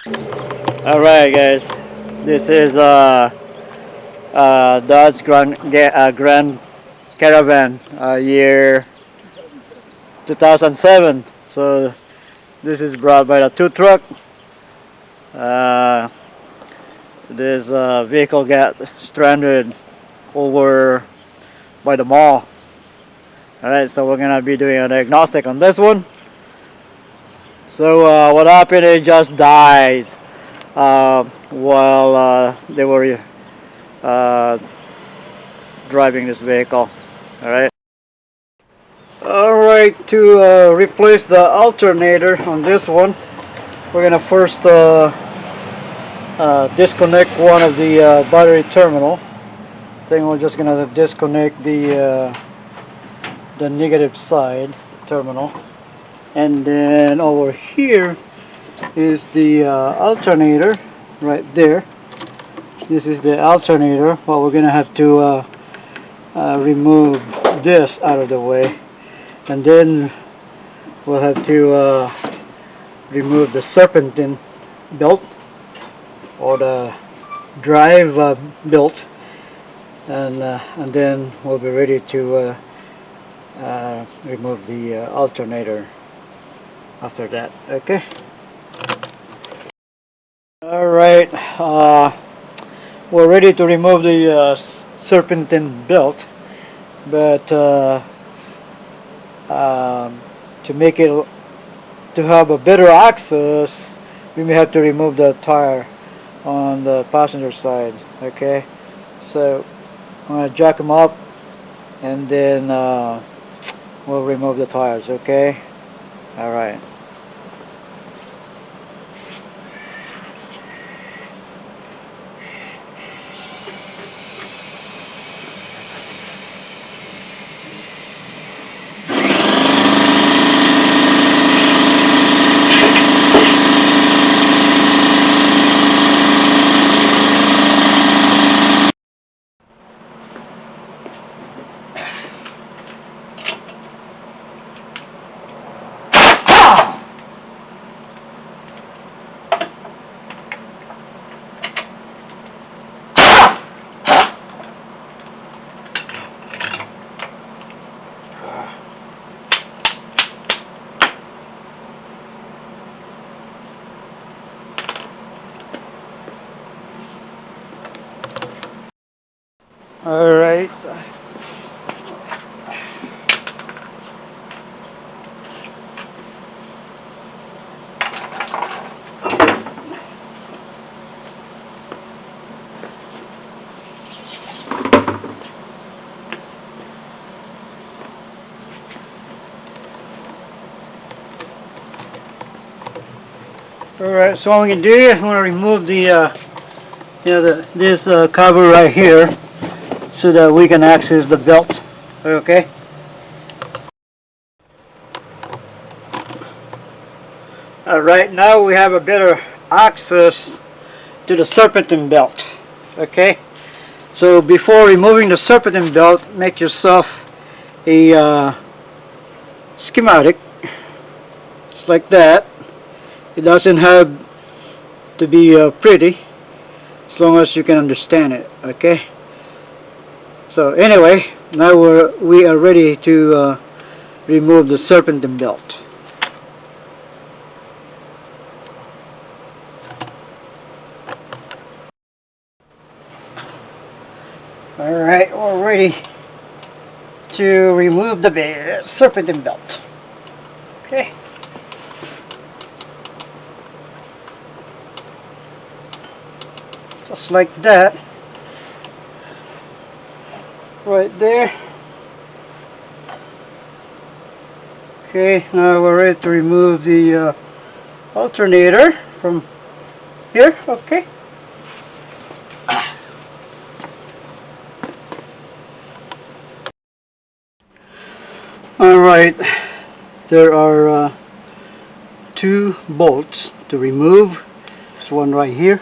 Alright guys, this is Dodge Grand Caravan, year 2007. So this is brought by the two truck. Uh, this vehicle got stranded over by the mall. Alright, so we're gonna be doing a diagnostic on this one. So what happened, it just dies while they were uh, driving this vehicle. Alright. Alright, to replace the alternator on this one, we're gonna first disconnect one of the battery terminal. Then we're just gonna disconnect the negative side terminal, and then over here is the alternator right there. This is the alternator, but we're gonna have to remove this out of the way, and then we'll have to remove the serpentine belt or the drive belt, and then we'll be ready to remove the alternator after that. Okay. All right. We're ready to remove the serpentine belt, but to make it to have a better access, we may have to remove the tire on the passenger side. Okay, so I'm gonna jack them up, and then we'll remove the tires. Okay. All right. All right. Alright, so what we can do is we want to remove the this cover right here so that we can access the belt. Okay. Alright, now we have a better access to the serpentine belt. Okay. So before removing the serpentine belt, make yourself a schematic. Just like that. It doesn't have to be pretty, as long as you can understand it. Okay. So anyway, now we are ready to remove the serpentine belt. All right, we're ready to remove the serpentine belt. Okay. Just like that. Right there. Okay, now we're ready to remove the alternator from here. Okay. Alright, there are two bolts to remove. There's one right here,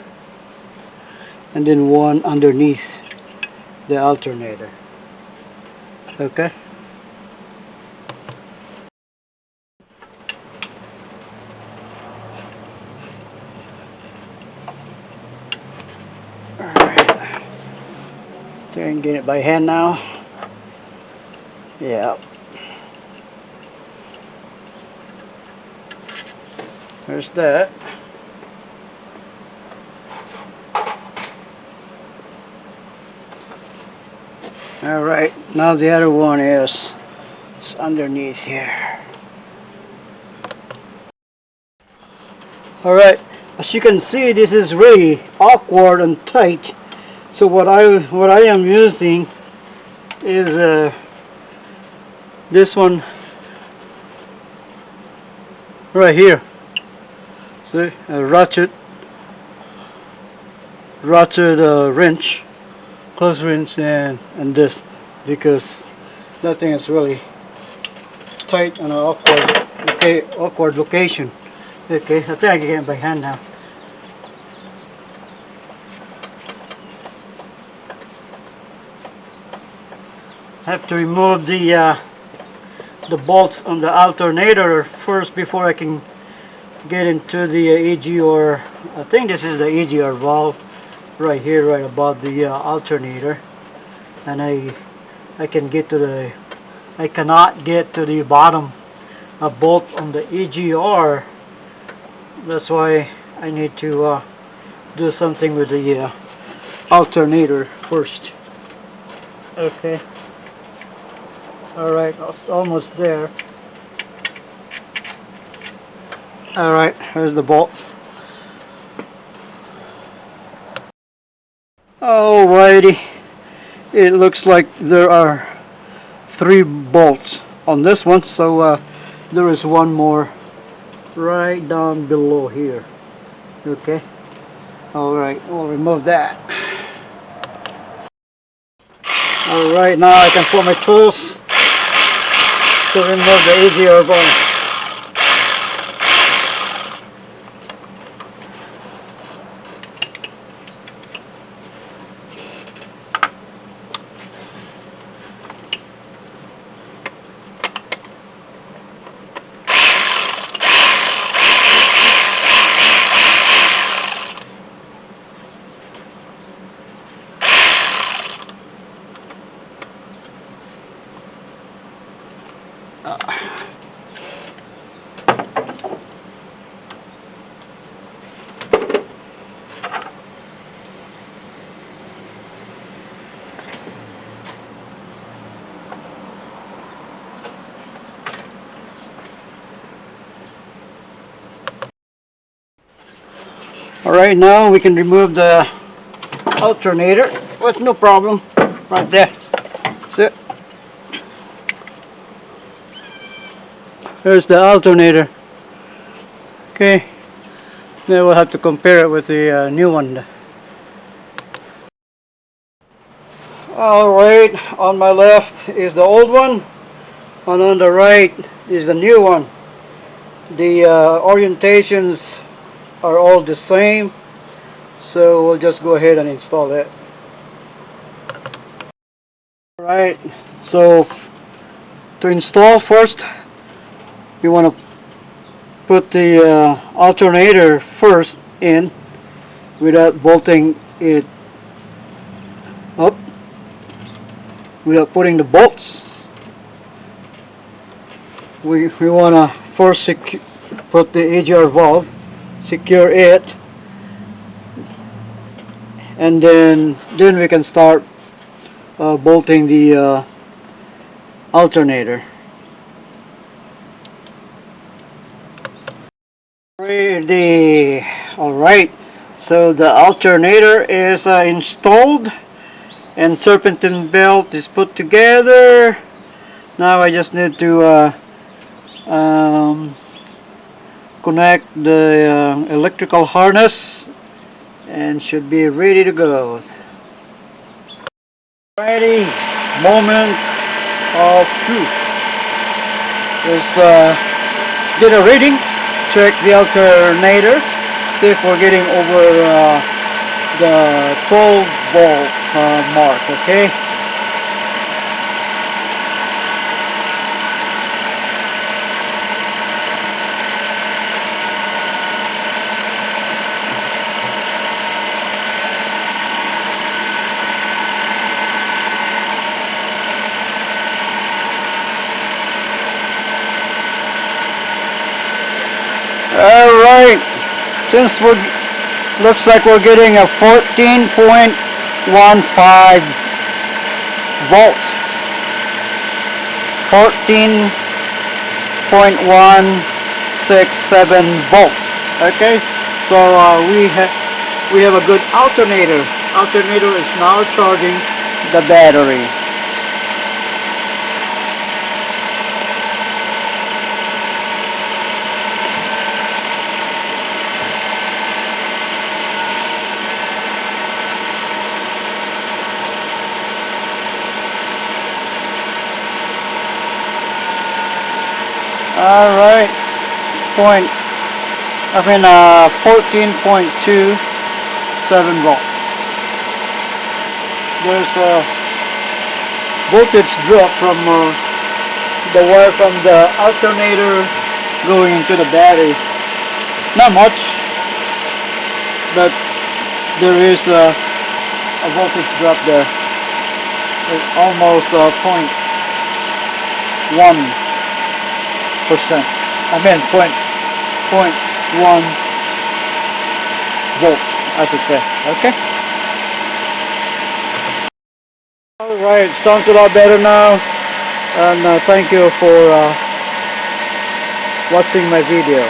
and then one underneath the alternator. Okay. See, I can get it by hand now. Yeah. There's that. Alright, now the other one is underneath here. Alright, as you can see, this is really awkward and tight. So what I am using is this one right here. See, a ratchet wrench, close wrench, and this, because that thing is really tight and awkward location. Okay, I think I can get it by hand now. I have to remove the bolts on the alternator first before I can get into the EGR. I think this is the EGR valve right here, right above the alternator, and I cannot get to the bottom bolt on the EGR. That's why I need to do something with the alternator first. Okay. Alright, it's almost there. Alright, here's the bolt. Alrighty. It looks like there are 3 bolts on this one, so there is one more right down below here. Okay. Alright, we'll remove that. Alright, now I can put my tools to remove the EGR valve. Alright, now we can remove the alternator with no problem. Right there. That's it. There's the alternator. Okay. Then we'll have to compare it with the new one. Alright, on my left is the old one, and on the right is the new one. The orientations are all the same, so we'll just go ahead and install it. Alright, so to install first, you want to put the alternator first in without bolting it up, without putting the bolts. We want to first put the EGR valve, secure it, and then we can start bolting the alternator. Alright, so the alternator is installed and serpentine belt is put together. Now I just need to connect the electrical harness and should be ready to go. Alrighty, moment of truth. Let's get a reading, check the alternator, see if we're getting over the 12 volts mark, okay? since we're looks like we're getting a 14.15 volts. 14.167 volts. Okay, so we have a good alternator. Alternator is now charging the battery. All right, 14.27 volts. There's a voltage drop from the wire from the alternator going into the battery. Not much, but there is a voltage drop there. It's almost 0.1%. I mean 0.1 volt, I should say. Okay. Alright, sounds a lot better now, and thank you for watching my video.